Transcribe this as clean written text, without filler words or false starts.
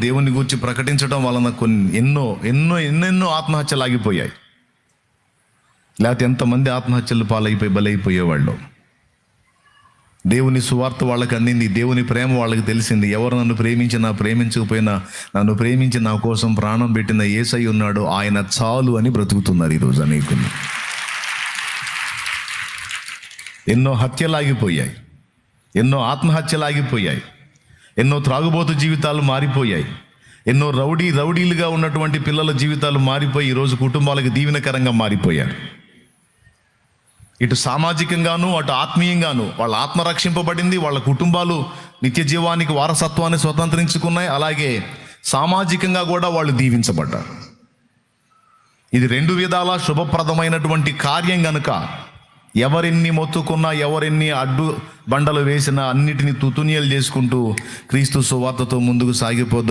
దేవుని గురించి ప్రకటించడం వలన ఎన్నెన్నో ఆత్మహత్యలు ఆగిపోయాయి. లేకపోతే ఎంతమంది ఆత్మహత్యలు పాలైపోయి బలైపోయేవాళ్ళు. దేవుని సువార్త వాళ్ళకి అందింది, దేవుని ప్రేమ వాళ్ళకి తెలిసింది. ఎవరు నన్ను ప్రేమించినా ప్రేమించకపోయినా నన్ను ప్రేమించి నా కోసం ప్రాణం పెట్టిన యేసయ్య ఉన్నాడు, ఆయన చాలు అని బ్రతుకుతున్నారు ఈరోజు అనేకులు. ఎన్నో హత్యలు ఆగిపోయాయి, ఎన్నో ఆత్మహత్యలు ఆగిపోయాయి, ఎన్నో త్రాగుబోతు జీవితాలు మారిపోయాయి, ఎన్నో రౌడీలుగా ఉన్నటువంటి పిల్లల జీవితాలు మారిపోయి ఈరోజు కుటుంబాలకు దీవెనకరంగా మారిపోయారు. ఇటు సామాజికంగాను అటు ఆత్మీయంగాను వాళ్ళ ఆత్మ రక్షింపబడింది, వాళ్ళ కుటుంబాలు నిత్య జీవానికి వారసత్వాన్ని స్వతంత్రించుకున్నాయి. అలాగే సామాజికంగా కూడా వాళ్ళు దీవించబడ్డారు. ఇది 2 విధాల శుభప్రదమైనటువంటి కార్యం గనుక ఎవరెన్ని మొత్తుకున్నా, ఎవరెన్ని అడ్డు బండలు వేసినా అన్నిటినీ తుతునియలు చేసుకుంటూ క్రీస్తు సువార్తతో ముందుకు సాగిపోద్దాం.